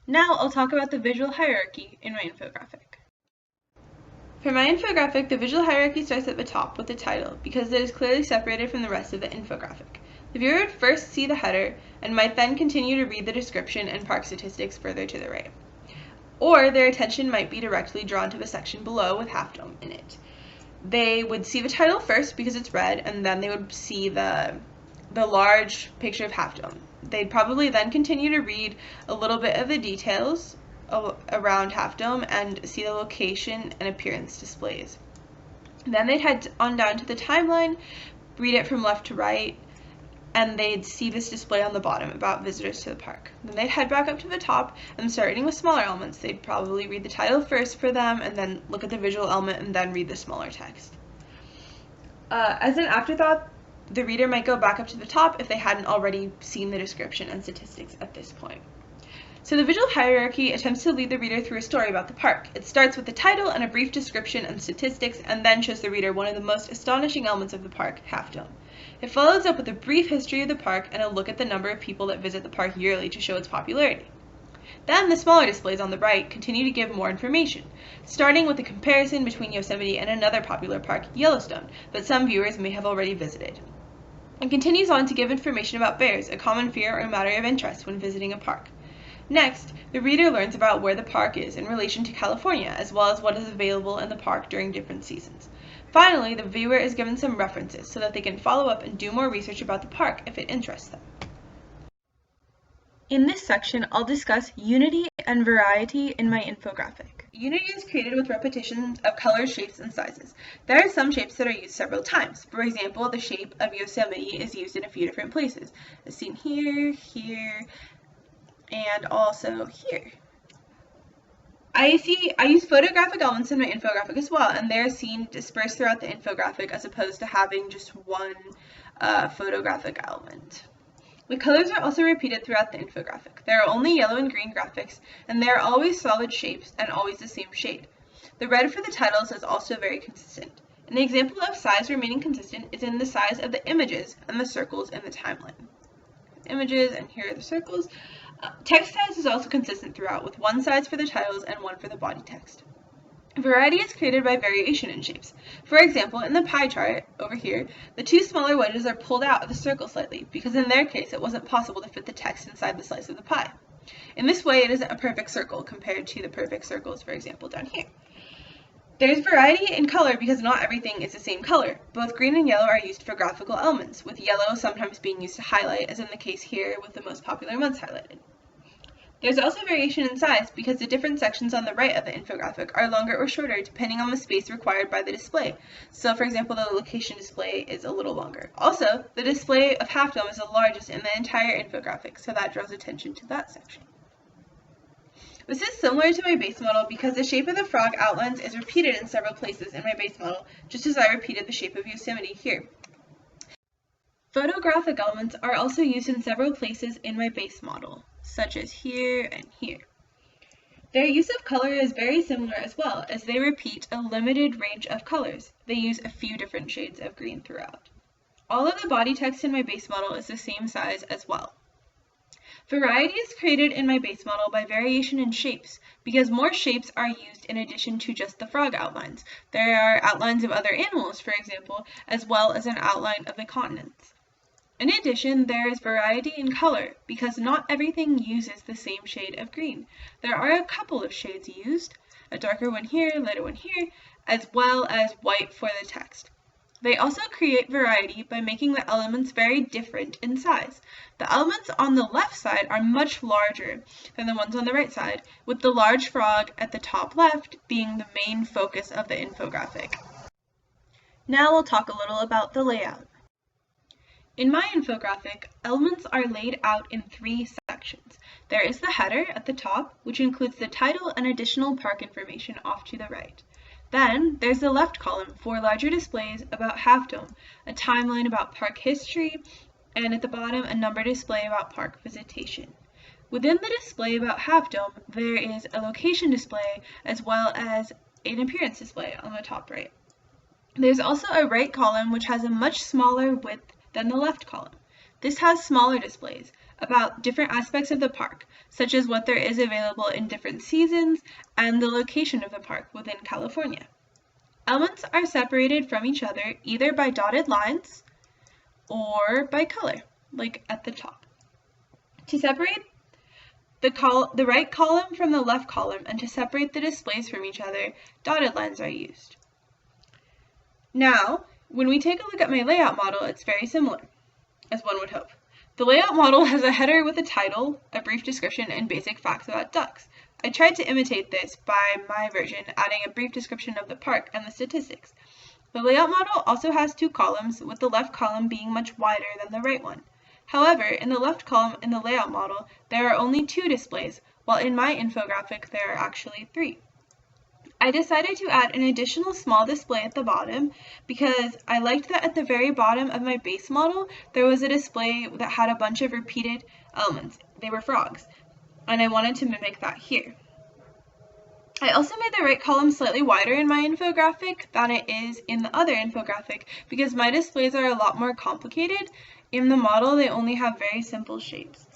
Now I'll talk about the visual hierarchy in my infographic. For my infographic, the visual hierarchy starts at the top with the title because it is clearly separated from the rest of the infographic. The viewer would first see the header and might then continue to read the description and park statistics further to the right. Or their attention might be directly drawn to the section below with Half Dome in it. They would see the title first because it's red, and then they would see the large picture of Half Dome. They'd probably then continue to read a little bit of the details around Half Dome and see the location and appearance displays. Then they'd head on down to the timeline, read it from left to right, and they'd see this display on the bottom about visitors to the park. Then they'd head back up to the top and start reading with smaller elements. They'd probably read the title first for them and then look at the visual element and then read the smaller text. As an afterthought, the reader might go back up to the top if they hadn't already seen the description and statistics at this point. So the visual hierarchy attempts to lead the reader through a story about the park. It starts with the title and a brief description and statistics, and then shows the reader one of the most astonishing elements of the park, Half Dome. It follows up with a brief history of the park and a look at the number of people that visit the park yearly to show its popularity. Then the smaller displays on the right continue to give more information, starting with a comparison between Yosemite and another popular park, Yellowstone, that some viewers may have already visited. It continues on to give information about bears, a common fear or matter of interest when visiting a park. Next, the reader learns about where the park is in relation to California, as well as what is available in the park during different seasons. Finally, the viewer is given some references so that they can follow up and do more research about the park if it interests them. In this section, I'll discuss unity and variety in my infographic. Unity is created with repetitions of colors, shapes, and sizes. There are some shapes that are used several times. For example, the shape of Yosemite is used in a few different places, as seen here, here, and also here. I use photographic elements in my infographic as well, and they're seen dispersed throughout the infographic as opposed to having just one photographic element. The colors are also repeated throughout the infographic. There are only yellow and green graphics, and they are always solid shapes and always the same shade. The red for the titles is also very consistent. An example of size remaining consistent is in the size of the images and the circles in the timeline. Images, and here are the circles. Text size is also consistent throughout, with one size for the titles and one for the body text. Variety is created by variation in shapes. For example, in the pie chart over here, the two smaller wedges are pulled out of the circle slightly, because in their case it wasn't possible to fit the text inside the slice of the pie. In this way, it isn't a perfect circle compared to the perfect circles, for example, down here. There's variety in color because not everything is the same color. Both green and yellow are used for graphical elements, with yellow sometimes being used to highlight, as in the case here with the most popular months highlighted. There's also variation in size because the different sections on the right of the infographic are longer or shorter depending on the space required by the display. So for example, the location display is a little longer. Also, the display of Half Dome is the largest in the entire infographic, so that draws attention to that section. This is similar to my base model because the shape of the frog outlines is repeated in several places in my base model, just as I repeated the shape of Yosemite here. Photographic elements are also used in several places in my base model, such as here and here. Their use of color is very similar as well, as they repeat a limited range of colors. They use a few different shades of green throughout. All of the body text in my base model is the same size as well. Variety is created in my base model by variation in shapes, because more shapes are used in addition to just the frog outlines. There are outlines of other animals, for example, as well as an outline of the continents. In addition, there is variety in color, because not everything uses the same shade of green. There are a couple of shades used, a darker one here, lighter one here, as well as white for the text. They also create variety by making the elements very different in size. The elements on the left side are much larger than the ones on the right side, with the large frog at the top left being the main focus of the infographic. Now we'll talk a little about the layout. In my infographic, elements are laid out in 3 sections. There is the header at the top, which includes the title and additional park information off to the right. Then, there's the left column for larger displays about Half Dome, a timeline about park history, and at the bottom, a number display about park visitation. Within the display about Half Dome, there is a location display as well as an appearance display on the top right. There's also a right column which has a much smaller width than the left column. This has smaller displays, about different aspects of the park, such as what there is available in different seasons and the location of the park within California. Elements are separated from each other either by dotted lines or by color, like at the top. To separate the right column from the left column and to separate the displays from each other, dotted lines are used. Now, when we take a look at my layout model, it's very similar, as one would hope. The layout model has a header with a title, a brief description, and basic facts about ducks. I tried to imitate this by my version, adding a brief description of the park and the statistics. The layout model also has two columns, with the left column being much wider than the right one. However, in the left column in the layout model, there are only 2 displays, while in my infographic there are actually 3. I decided to add an additional small display at the bottom because I liked that at the very bottom of my base model there was a display that had a bunch of repeated elements. They were frogs, and I wanted to mimic that here. I also made the right column slightly wider in my infographic than it is in the other infographic because my displays are a lot more complicated. In the model they only have very simple shapes,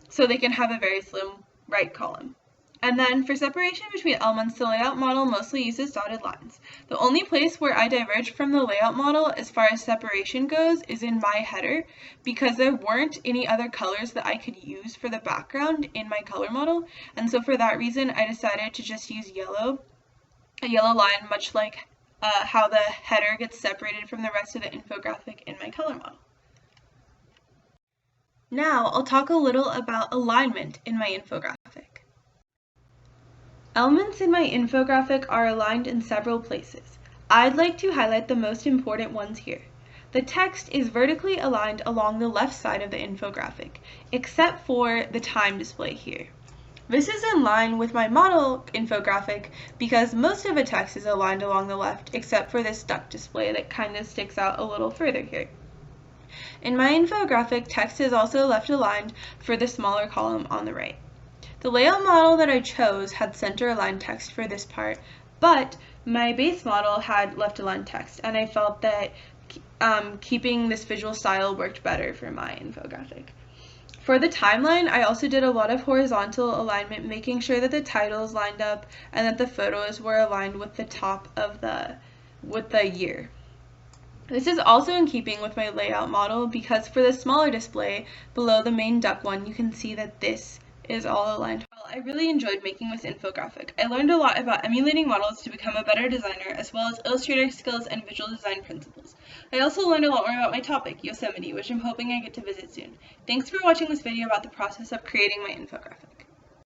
so they can have a very slim right column. And then for separation between elements, the layout model mostly uses dotted lines. The only place where I diverged from the layout model as far as separation goes is in my header, because there weren't any other colors that I could use for the background in my color model, and so for that reason I decided to just use yellow, a yellow line, much like how the header gets separated from the rest of the infographic in my color model. Now I'll talk a little about alignment in my infographic. Elements in my infographic are aligned in several places. I'd like to highlight the most important ones here. The text is vertically aligned along the left side of the infographic, except for the time display here. This is in line with my model infographic because most of the text is aligned along the left, except for this duck display that kind of sticks out a little further here. In my infographic, text is also left aligned for the smaller column on the right. The layout model that I chose had center aligned text for this part, but my base model had left aligned text, and I felt that keeping this visual style worked better for my infographic. For the timeline, I also did a lot of horizontal alignment, making sure that the titles lined up and that the photos were aligned with the top of the year. This is also in keeping with my layout model because for the smaller display below the main duck one, you can see that this is all aligned. Well, I really enjoyed making this infographic. I learned a lot about emulating models to become a better designer, as well as Illustrator skills and visual design principles. I also learned a lot more about my topic, Yosemite, which I'm hoping I get to visit soon. Thanks for watching this video about the process of creating my infographic.